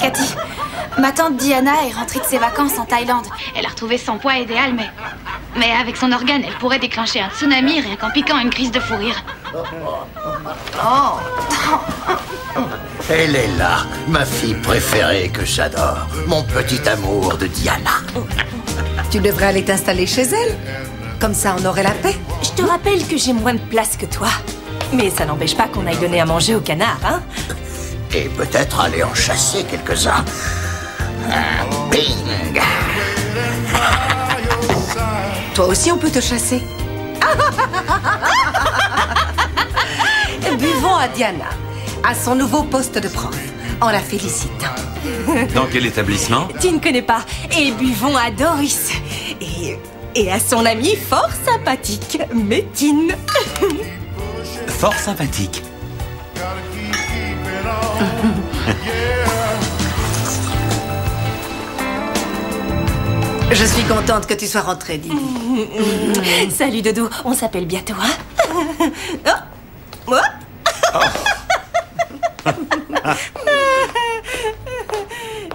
Cathy. Ma tante Diana est rentrée de ses vacances en Thaïlande. Elle a retrouvé son poids idéal, mais avec son organe, elle pourrait déclencher un tsunami rien qu'en piquant une crise de fou rire. Elle est là, ma fille préférée que j'adore. Mon petit amour de Diana. Tu devrais aller t'installer chez elle. Comme ça, on aurait la paix. Je te rappelle que j'ai moins de place que toi. Mais ça n'empêche pas qu'on aille donner à manger aux canards, hein? Et peut-être aller en chasser quelques-uns. Bing! Toi aussi, on peut te chasser. Buvons à Diana, à son nouveau poste de prof, en la félicitant. Dans quel établissement? Tu ne connais pas. Et buvons à Doris. Et à son amie fort sympathique, Métine. Fort sympathique. Je suis contente que tu sois rentrée, Didi. Salut, Dodo. On s'appelle bientôt, hein? Oh. Oh.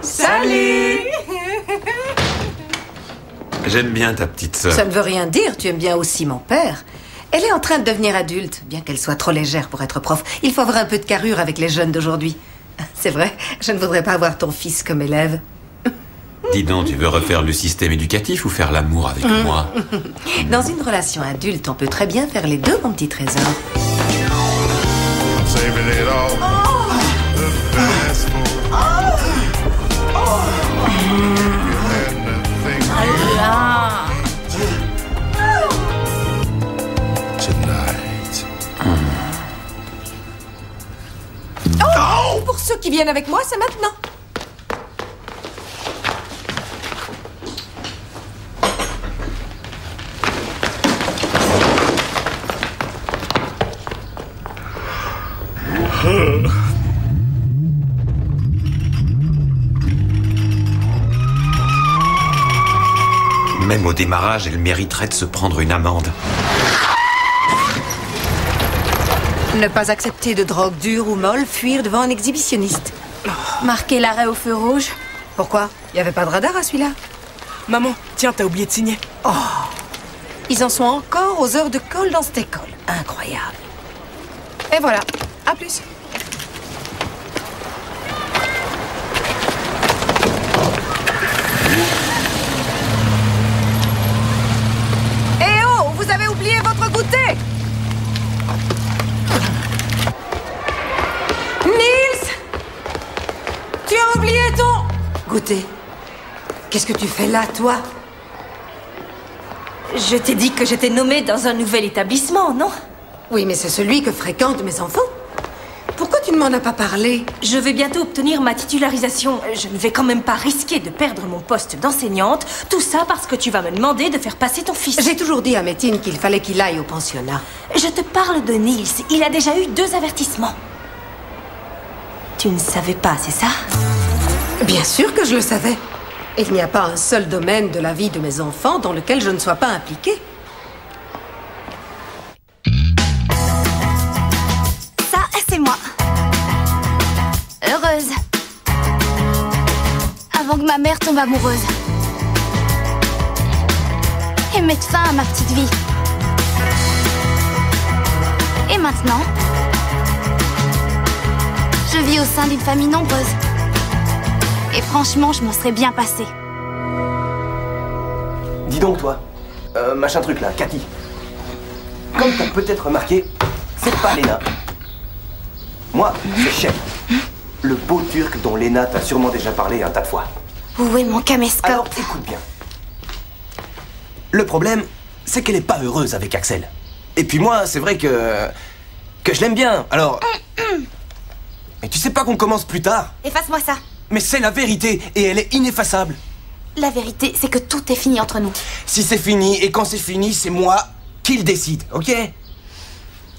Salut. J'aime bien ta petite sœur. Ça ne veut rien dire, tu aimes bien aussi mon père. Elle est en train de devenir adulte, bien qu'elle soit trop légère pour être prof. Il faut avoir un peu de carrure avec les jeunes d'aujourd'hui. C'est vrai, je ne voudrais pas avoir ton fils comme élève. Dis donc, tu veux refaire le système éducatif ou faire l'amour avec moi? Dans une relation adulte, on peut très bien faire les deux, mon petit trésor. Oh, pour ceux qui viennent avec moi, c'est maintenant. Même au démarrage, elle mériterait de se prendre une amende. Ne pas accepter de drogue dure ou molle, fuir devant un exhibitionniste. Marquer l'arrêt au feu rouge. Pourquoi? Il n'y avait pas de radar à celui-là. Maman, tiens, t'as oublié de signer. Oh! Ils en sont encore aux heures de colle dans cette école. Incroyable. Et voilà, à plus. Eh oh! Vous avez oublié votre goûter! Nils! Tu as oublié ton... goûter. Qu'est-ce que tu fais là, toi? Je t'ai dit que j'étais nommée dans un nouvel établissement, non? Oui, mais c'est celui que fréquentent mes enfants. Pourquoi tu ne m'en as pas parlé? Je vais bientôt obtenir ma titularisation. Je ne vais quand même pas risquer de perdre mon poste d'enseignante. Tout ça parce que tu vas me demander de faire passer ton fils. J'ai toujours dit à Métine qu'il fallait qu'il aille au pensionnat. Je te parle de Nils. Il a déjà eu 2 avertissements. Tu ne savais pas, c'est ça? Bien sûr que je le savais. Il n'y a pas un seul domaine de la vie de mes enfants dans lequel je ne sois pas impliquée. Ça, c'est moi. Heureuse. Avant que ma mère tombe amoureuse. Et mette fin à ma petite vie. Et maintenant, je vis au sein d'une famille nombreuse. Et franchement, je m'en serais bien passée. Dis donc, toi, machin truc là, Cathy. Comme t'as peut-être remarqué, c'est pas Léna. Moi, c'est Chef. Le beau turc dont Léna t'a sûrement déjà parlé un tas de fois. Où est mon caméscope? Alors, écoute bien. Le problème, c'est qu'elle est pas heureuse avec Axel. Et puis moi, c'est vrai que je l'aime bien, alors... Mais tu sais pas qu'on commence plus tard? Efface-moi ça. Mais c'est la vérité, et elle est ineffaçable. La vérité, c'est que tout est fini entre nous. Si c'est fini, et quand c'est fini, c'est moi qui le décide, ok?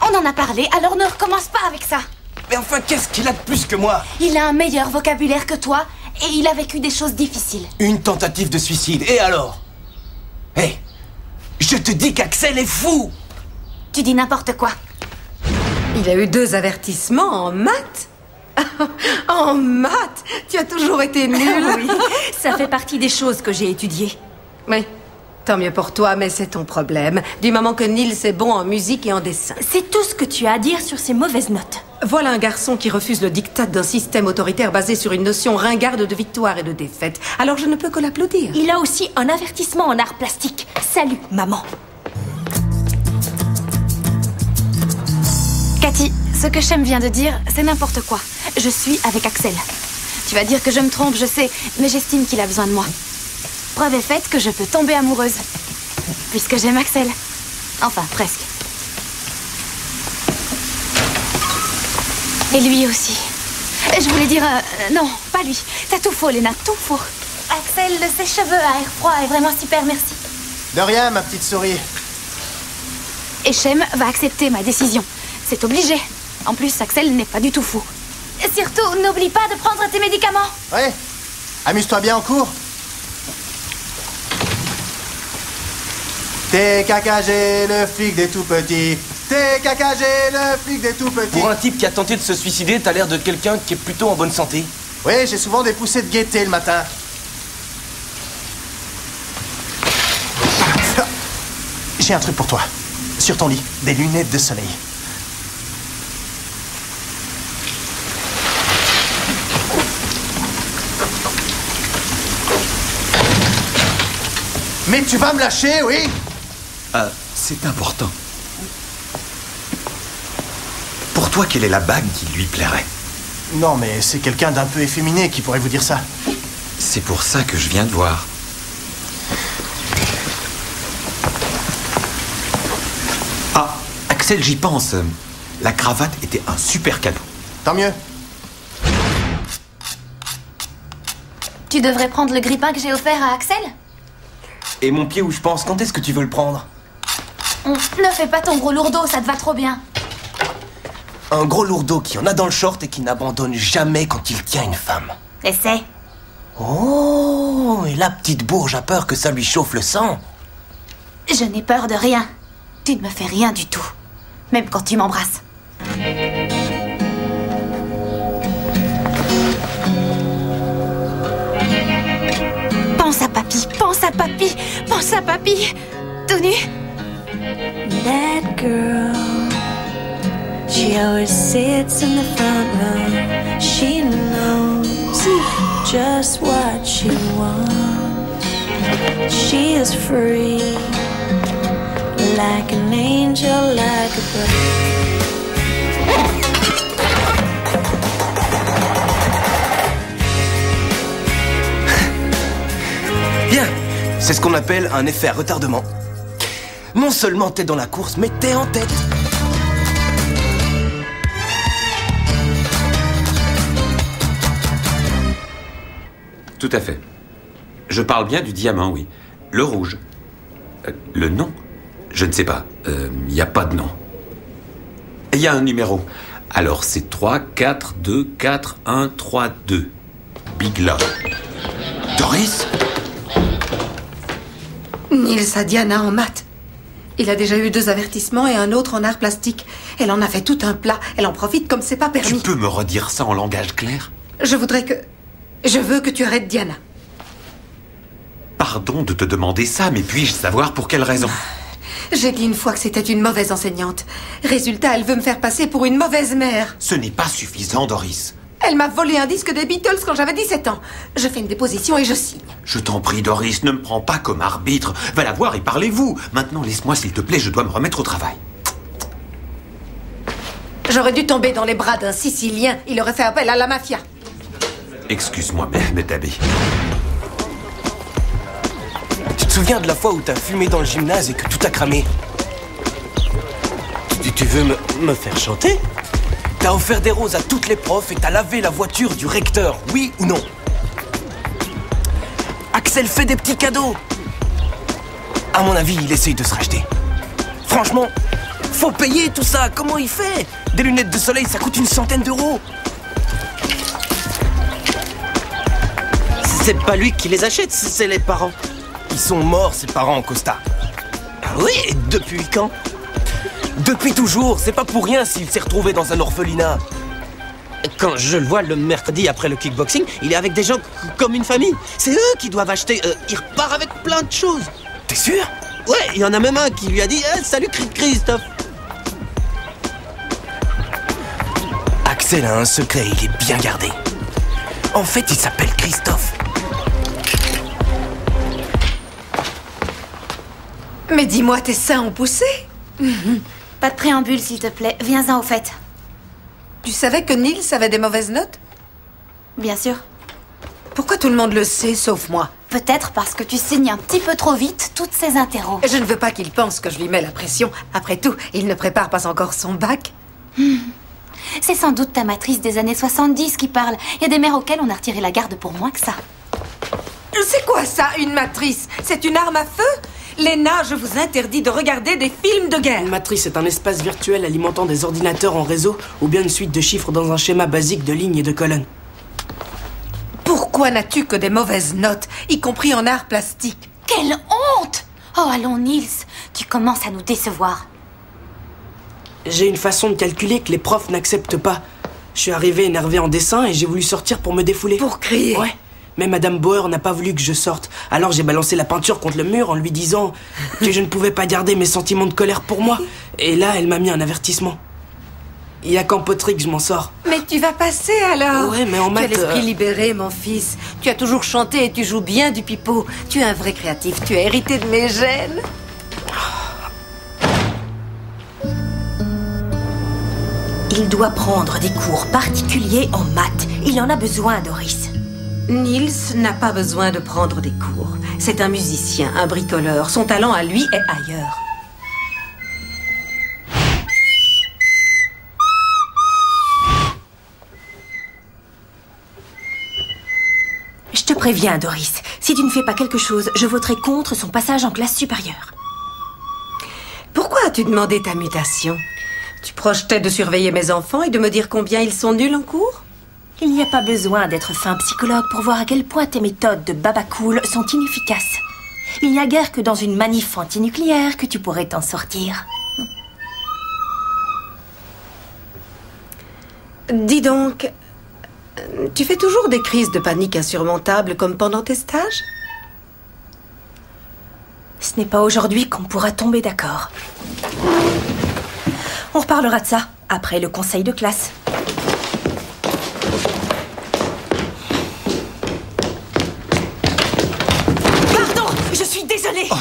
On en a parlé, alors ne recommence pas avec ça. Mais enfin, qu'est-ce qu'il a de plus que moi? Il a un meilleur vocabulaire que toi, et il a vécu des choses difficiles. Une tentative de suicide, et alors? Hé, hey, je te dis qu'Axel est fou! Tu dis n'importe quoi. Il a eu 2 avertissements en maths? En maths? Tu as toujours été nulle. Oui, ça fait partie des choses que j'ai étudiées. Oui, tant mieux pour toi, mais c'est ton problème. Du moment que Nils est bon en musique et en dessin. C'est tout ce que tu as à dire sur ces mauvaises notes. Voilà un garçon qui refuse le diktat d'un système autoritaire basé sur une notion ringarde de victoire et de défaite. Alors je ne peux que l'applaudir. Il a aussi un avertissement en art plastique. Salut, maman. Cathy, ce que Shem vient de dire, c'est n'importe quoi. Je suis avec Axel. Tu vas dire que je me trompe, je sais, mais j'estime qu'il a besoin de moi. Preuve est faite que je peux tomber amoureuse. Puisque j'aime Axel. Enfin, presque. Et lui aussi. Je voulais dire... non, pas lui. T'as tout faux, Léna, tout faux. Axel, le sèche-cheveux à air froid est vraiment super, merci. De rien, ma petite souris. Et Shem va accepter ma décision. C'est obligé. En plus, Axel n'est pas du tout fou. Surtout, n'oublie pas de prendre tes médicaments. Ouais. Amuse-toi bien en cours. TKKG, le flic des tout petits. TKKG, le flic des tout petits. Pour un type qui a tenté de se suicider, t'as l'air de quelqu'un qui est plutôt en bonne santé. Oui, j'ai souvent des poussées de gaieté le matin. J'ai un truc pour toi. Sur ton lit, des lunettes de soleil. Mais tu vas me lâcher, oui? C'est important. Pour toi, quelle est la bague qui lui plairait? Non, mais c'est quelqu'un d'un peu efféminé qui pourrait vous dire ça. C'est pour ça que je viens de voir. Ah, Axel, j'y pense. La cravate était un super cadeau. Tant mieux. Tu devrais prendre le grille-pain que j'ai offert à Axel. Et mon pied où je pense, quand est-ce que tu veux le prendre? Ne fais pas ton gros lourdeau, ça te va trop bien. Un gros lourdeau qui en a dans le short et qui n'abandonne jamais quand il tient une femme. Essaie. Oh, et la petite bourge a peur que ça lui chauffe le sang. Je n'ai peur de rien. Tu ne me fais rien du tout. Même quand tu m'embrasses. Pense à papy, pense à papy, pense à papy. Tout nu. That girl, she always sits in the front row. She knows just what she wants. She is free, like an angel, like a bird. Bien, c'est ce qu'on appelle un effet à retardement. Non seulement t'es dans la course, mais t'es en tête. Tout à fait. Je parle bien du diamant, oui. Le rouge. Le nom? Je ne sais pas. Il n'y a pas de nom. Il y a un numéro. Alors, c'est 3, 4, 2, 4, 1, 3, 2. Big Love. Doris? Nils a Diana en maths. Il a déjà eu 2 avertissements et un autre en art plastique. Elle en a fait tout un plat. Elle en profite comme c'est pas permis. Tu peux me redire ça en langage clair? Je veux que tu arrêtes Diana. Pardon de te demander ça, mais puis-je savoir pour quelle raison? J'ai dit une fois que c'était une mauvaise enseignante. Résultat, elle veut me faire passer pour une mauvaise mère. Ce n'est pas suffisant, Doris. Elle m'a volé un disque des Beatles quand j'avais 17 ans. Je fais une déposition et je signe. Je t'en prie, Doris, ne me prends pas comme arbitre. Va la voir et parlez-vous. Maintenant, laisse-moi, s'il te plaît, je dois me remettre au travail. J'aurais dû tomber dans les bras d'un Sicilien. Il aurait fait appel à la mafia. Excuse-moi, Mehmet Abi. Tu te souviens de la fois où t'as fumé dans le gymnase et que tout a cramé? Tu veux me faire chanter? T'as offert des roses à toutes les profs et t'as lavé la voiture du recteur, oui ou non? Axel fait des petits cadeaux. À mon avis, il essaye de se racheter. Franchement, faut payer tout ça. Comment il fait? Des lunettes de soleil, ça coûte une centaine d'euros. C'est pas lui qui les achète, c'est les parents. Ils sont morts, ses parents, Costa. Ah oui, et depuis quand? Depuis toujours, c'est pas pour rien s'il s'est retrouvé dans un orphelinat. Quand je le vois le mercredi après le kickboxing, il est avec des gens comme une famille. C'est eux qui doivent acheter. Il repart avec plein de choses. T'es sûr? Ouais, il y en a même un qui lui a dit salut Christophe. Axel a un secret, il est bien gardé. En fait, il s'appelle Christophe. Mais dis-moi, tes seins ont poussé? Pas de préambule, s'il te plaît. Viens-en au fait. Tu savais que Niels avait des mauvaises notes? Bien sûr. Pourquoi tout le monde le sait, sauf moi? Peut-être parce que tu signes un petit peu trop vite toutes ces interros. Je ne veux pas qu'il pense que je lui mets la pression. Après tout, il ne prépare pas encore son bac. C'est sans doute ta matrice des années 70 qui parle. Il y a des mères auxquelles on a retiré la garde pour moins que ça. C'est quoi ça, une matrice? C'est une arme à feu? Léna, je vous interdis de regarder des films de guerre. Une matrice est un espace virtuel alimentant des ordinateurs en réseau ou bien une suite de chiffres dans un schéma basique de lignes et de colonnes. Pourquoi n'as-tu que des mauvaises notes, y compris en art plastique? Quelle honte! Oh, allons, Niels, tu commences à nous décevoir. J'ai une façon de calculer que les profs n'acceptent pas. Je suis arrivé énervé en dessin et j'ai voulu sortir pour me défouler. Pour crier? Ouais. Mais Madame Bauer n'a pas voulu que je sorte. Alors j'ai balancé la peinture contre le mur en lui disant que je ne pouvais pas garder mes sentiments de colère pour moi. Et là, elle m'a mis un avertissement. Il y a qu'en poterie que je m'en sors. Mais tu vas passer alors. Ouais, mais en maths... Tu as l'esprit libéré, mon fils. Tu as toujours chanté et tu joues bien du pipeau. Tu es un vrai créatif. Tu as hérité de mes gènes. Il doit prendre des cours particuliers en maths. Il en a besoin, Doris. Niels n'a pas besoin de prendre des cours. C'est un musicien, un bricoleur. Son talent à lui est ailleurs. Je te préviens, Doris. Si tu ne fais pas quelque chose, je voterai contre son passage en classe supérieure. Pourquoi as-tu demandé ta mutation? Tu projetais de surveiller mes enfants et de me dire combien ils sont nuls en cours? Il n'y a pas besoin d'être fin psychologue pour voir à quel point tes méthodes de baba cool sont inefficaces. Il n'y a guère que dans une manif antinucléaire que tu pourrais t'en sortir. Dis donc, tu fais toujours des crises de panique insurmontables comme pendant tes stages? Ce n'est pas aujourd'hui qu'on pourra tomber d'accord. On reparlera de ça après le conseil de classe. Je suis désolée. Oh,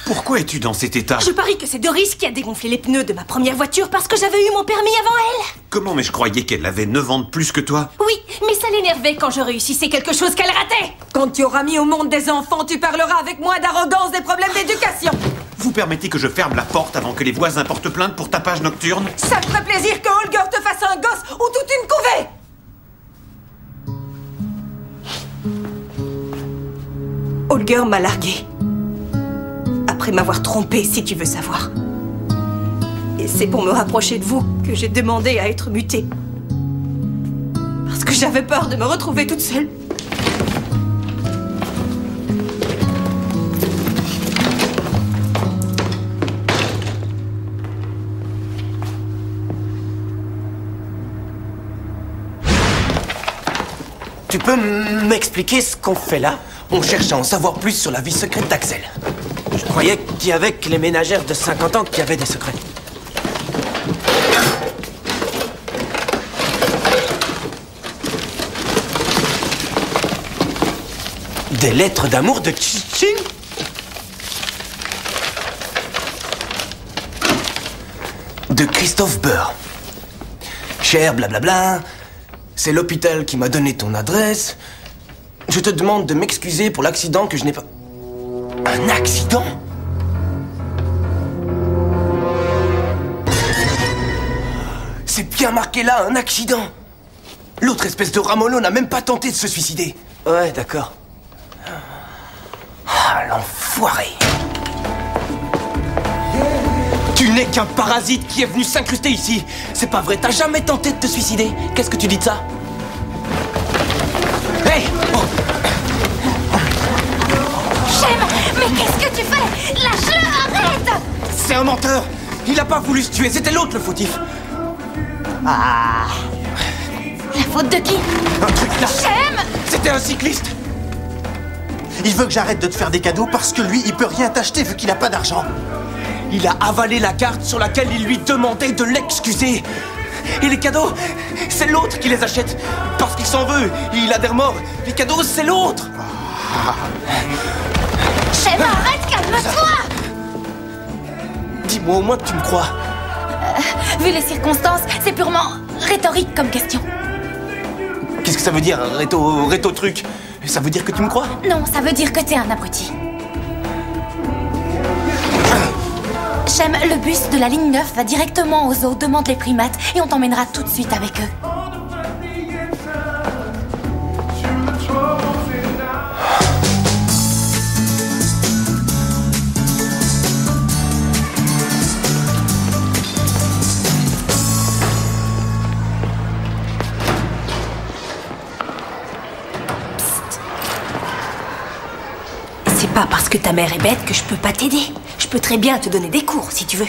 pourquoi es-tu dans cet état? Je parie que c'est Doris qui a dégonflé les pneus de ma première voiture parce que j'avais eu mon permis avant elle. Comment? Mais je croyais qu'elle avait 9 ans de plus que toi. Oui, mais ça l'énervait quand je réussissais quelque chose qu'elle ratait. Quand tu auras mis au monde des enfants, tu parleras avec moins d'arrogance des problèmes d'éducation. Vous permettez que je ferme la porte avant que les voisins portent plainte pour tapage nocturne? Ça te ferait plaisir que Holger te fasse un gosse ou toute une couvée? Holger m'a larguée. Après m'avoir trompée, si tu veux savoir. Et c'est pour me rapprocher de vous que j'ai demandé à être mutée. Parce que j'avais peur de me retrouver toute seule. Tu peux m'expliquer ce qu'on fait là? On cherche à en savoir plus sur la vie secrète d'Axel. Je croyais qu'il y avait que les ménagères de 50 ans qui avaient des secrets. Des lettres d'amour de Tching? De Christophe Beur. Cher blablabla, c'est l'hôpital qui m'a donné ton adresse. Je te demande de m'excuser pour l'accident que je n'ai pas... Un accident? C'est bien marqué là, un accident. L'autre espèce de ramolo n'a même pas tenté de se suicider. Ouais, d'accord. Ah, l'enfoiré. Tu n'es qu'un parasite qui est venu s'incruster ici. C'est pas vrai, t'as jamais tenté de te suicider. Qu'est-ce que tu dis de ça? Hey! Oh. Shem, mais qu'est-ce que tu fais? Lâche-le, arrête! C'est un menteur. Il a pas voulu se tuer, c'était l'autre le fautif. Ah. La faute de qui? Un truc là. Shem! C'était un cycliste. Il veut que j'arrête de te faire des cadeaux parce que lui, il peut rien t'acheter vu qu'il a pas d'argent. Il a avalé la carte sur laquelle il lui demandait de l'excuser. Et les cadeaux, c'est l'autre qui les achète. Parce qu'il s'en veut, il a des remords. Les cadeaux, c'est l'autre. Shem, arrête, calme-toi! Dis-moi au moins que tu me crois. Vu les circonstances, c'est purement rhétorique comme question. Qu'est-ce que ça veut dire, réto truc? Ça veut dire que tu me crois? Non, ça veut dire que t'es un abruti. Shem, le bus de la ligne 9 va directement aux zoo, demande les primates et on t'emmènera tout de suite avec eux. C'est pas parce que ta mère est bête que je peux pas t'aider. Je peux très bien te donner des cours, si tu veux.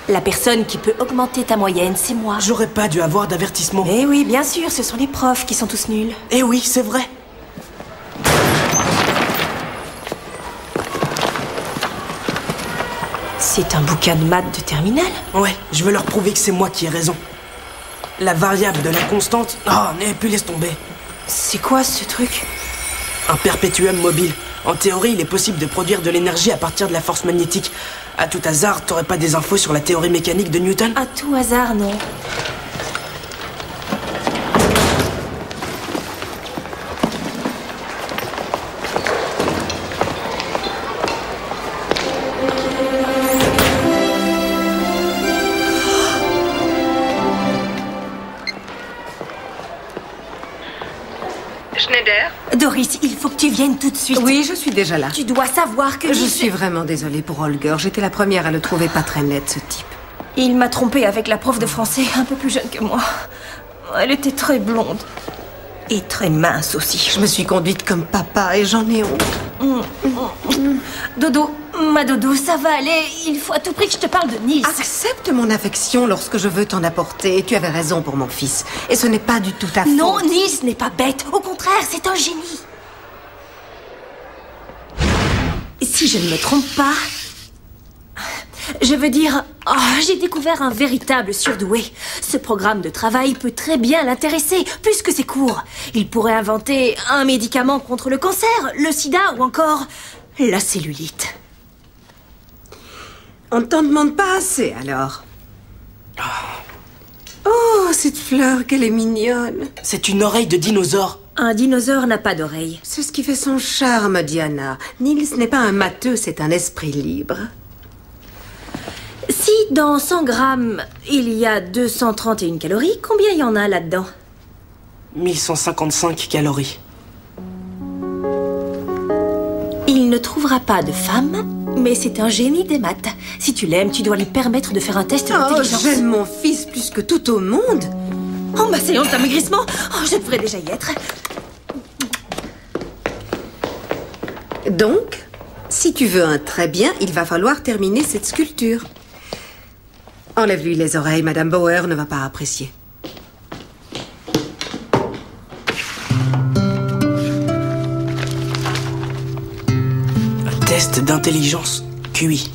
La personne qui peut augmenter ta moyenne, c'est moi. J'aurais pas dû avoir d'avertissement. Eh oui, bien sûr, ce sont les profs qui sont tous nuls. Eh oui, c'est vrai. C'est un bouquin de maths de terminale? Ouais, je veux leur prouver que c'est moi qui ai raison. La variable de la constante... Oh, et puis laisse tomber. C'est quoi ce truc? Un perpétuum mobile. En théorie, il est possible de produire de l'énergie à partir de la force magnétique. À tout hasard, t'aurais pas des infos sur la théorie mécanique de Newton? À tout hasard, non. Schneider? Doris, il faut que tu viennes tout de suite. Oui, je suis déjà là. Tu dois savoir que... Je suis vraiment désolée pour Holger. J'étais la première à le trouver pas très net, ce type. Il m'a trompée avec la prof de français, un peu plus jeune que moi. Elle était très blonde. Et très mince aussi. Je me suis conduite comme papa et j'en ai honte. Dodo, ma Dodo, ça va aller. Il faut à tout prix que je te parle de Nils. Accepte mon affection lorsque je veux t'en apporter. Et tu avais raison pour mon fils. Et ce n'est pas du tout ta faute. Non, Nils n'est pas bête. Au contraire, c'est un génie. Si je ne me trompe pas... Je veux dire, j'ai découvert un véritable surdoué. Ce programme de travail peut très bien l'intéresser, plus que ses cours. Il pourrait inventer un médicament contre le cancer, le sida ou encore la cellulite. On ne t'en demande pas assez, alors. Oh, cette fleur, qu'elle est mignonne. C'est une oreille de dinosaure. Un dinosaure n'a pas d'oreille. C'est ce qui fait son charme, Diana. Nils n'est pas un matheux, c'est un esprit libre. Si dans 100 grammes, il y a 231 calories, combien il y en a là-dedans? 1155 calories. Il ne trouvera pas de femme, mais c'est un génie des maths. Si tu l'aimes, tu dois lui permettre de faire un test d'intelligence. J'aime mon fils plus que tout au monde. Oh, ma séance d'amaigrissement, je devrais déjà y être. Donc, si tu veux un très bien, il va falloir terminer cette sculpture. Enlève-lui les oreilles, Madame Bauer ne va pas apprécier. Un test d'intelligence QI.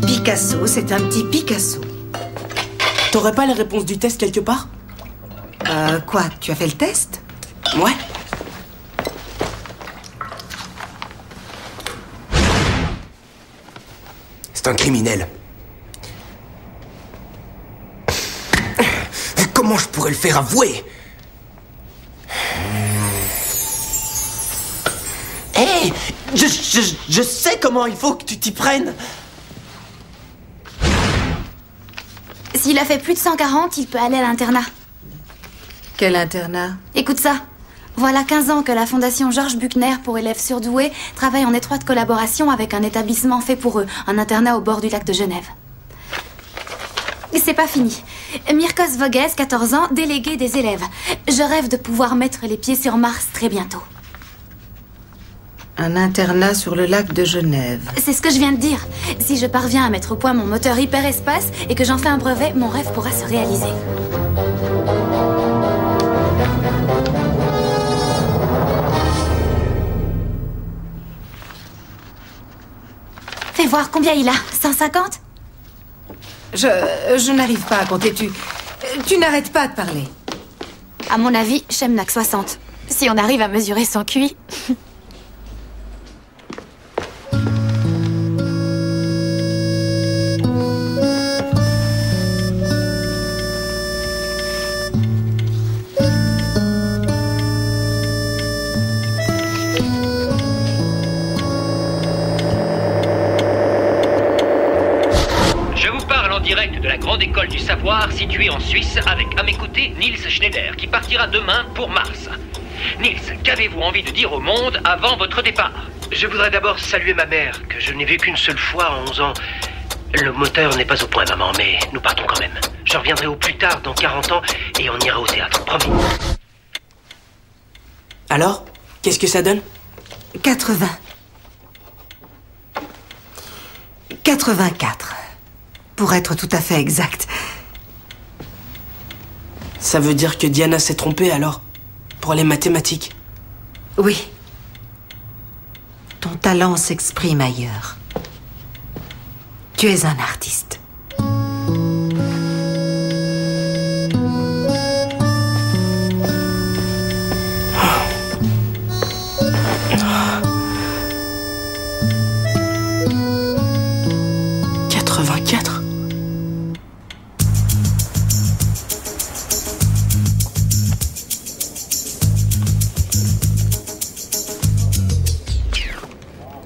Picasso, c'est un petit Picasso. T'aurais pas les réponses du test quelque part? Quoi, tu as fait le test? Ouais. C'est un criminel. Comment je pourrais le faire avouer? Hé, je sais comment il faut que tu t'y prennes. S'il a fait plus de 140, il peut aller à l'internat. Quel internat? Écoute ça. Voilà 15 ans que la Fondation Georges Buchner pour élèves surdoués travaille en étroite collaboration avec un établissement fait pour eux, un internat au bord du lac de Genève. Et c'est pas fini. Mirkos Voges, 14 ans, délégué des élèves. Je rêve de pouvoir mettre les pieds sur Mars très bientôt. Un internat sur le lac de Genève. C'est ce que je viens de dire. Si je parviens à mettre au point mon moteur hyperespace et que j'en fais un brevet, mon rêve pourra se réaliser. Fais voir combien il a. 150? Je n'arrive pas à compter. Tu n'arrêtes pas de parler. À mon avis, Shem n'a que 60. Si on arrive à mesurer son QI. Direct de la grande école du savoir située en Suisse avec à mes côtés Niels Schneider qui partira demain pour Mars. Niels, qu'avez-vous envie de dire au monde avant votre départ? Je voudrais d'abord saluer ma mère, que je n'ai vue qu'une seule fois en 11 ans. Le moteur n'est pas au point, maman, mais nous partons quand même. Je reviendrai au plus tard, dans 40 ans, et on ira au théâtre, promis. Alors, qu'est-ce que ça donne? 80. 84. Pour être tout à fait exact. Ça veut dire que Diana s'est trompée alors? Pour les mathématiques? Oui. Ton talent s'exprime ailleurs. Tu es un artiste.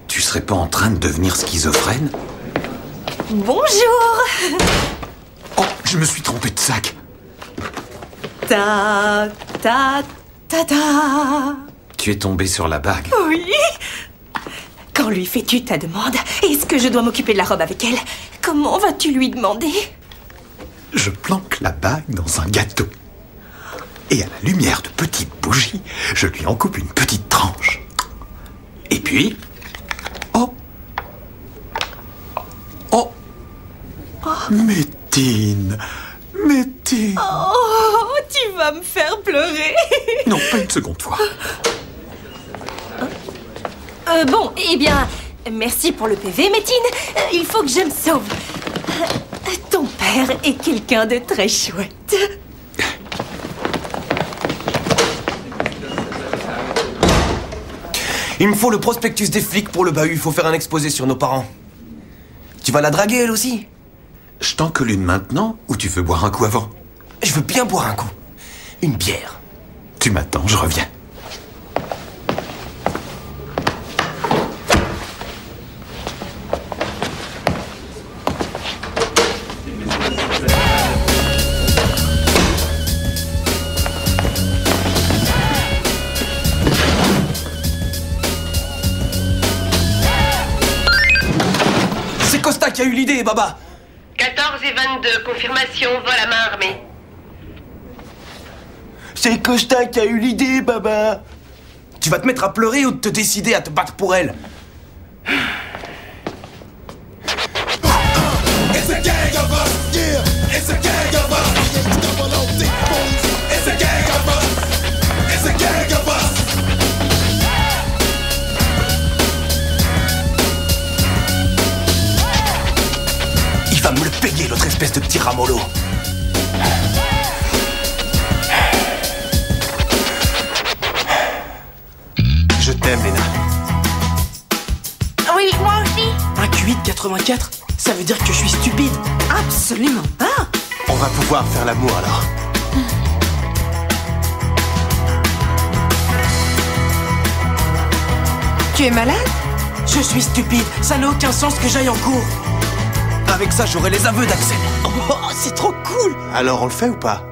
Tu serais pas en train de devenir schizophrène? Bonjour. Oh, je me suis trompé de sac. Ta, ta, ta, ta. Tu es tombé sur la bague. Oui. Quand lui fais-tu ta demande? Est-ce que je dois m'occuper de la robe avec elle? Comment vas-tu lui demander? Je planque la bague dans un gâteau. Et à la lumière de petites bougies, je lui en coupe une petite tranche. Et puis... Métine. Oh, tu vas me faire pleurer. Non, pas une seconde fois. Bon, eh bien, merci pour le PV, Métine. Il faut que je me sauve. Ton père est quelqu'un de très chouette. Il me faut le prospectus des flics pour le bahut. Il faut faire un exposé sur nos parents. Tu vas la draguer, elle aussi? Je t'en colle une maintenant ou tu veux boire un coup avant? Je veux bien boire un coup. Une bière. Tu m'attends, je reviens. C'est Costa qui a eu l'idée, Baba. 14 et 22, confirmation, vol à main armée. C'est Costa qui a eu l'idée, Baba. Tu vas te mettre à pleurer ou te décider à te battre pour elle? Il va me le payer, l'autre espèce de petit ramolo. Je t'aime, Léna. Oui, moi aussi. Un QI de 84? Ça veut dire que je suis stupide? Absolument pas. On va pouvoir faire l'amour alors. Tu es malade? Je suis stupide. Ça n'a aucun sens que j'aille en cours. Avec ça, j'aurai les aveux d'Axel. Oh, c'est trop cool. Alors on le fait ou pas?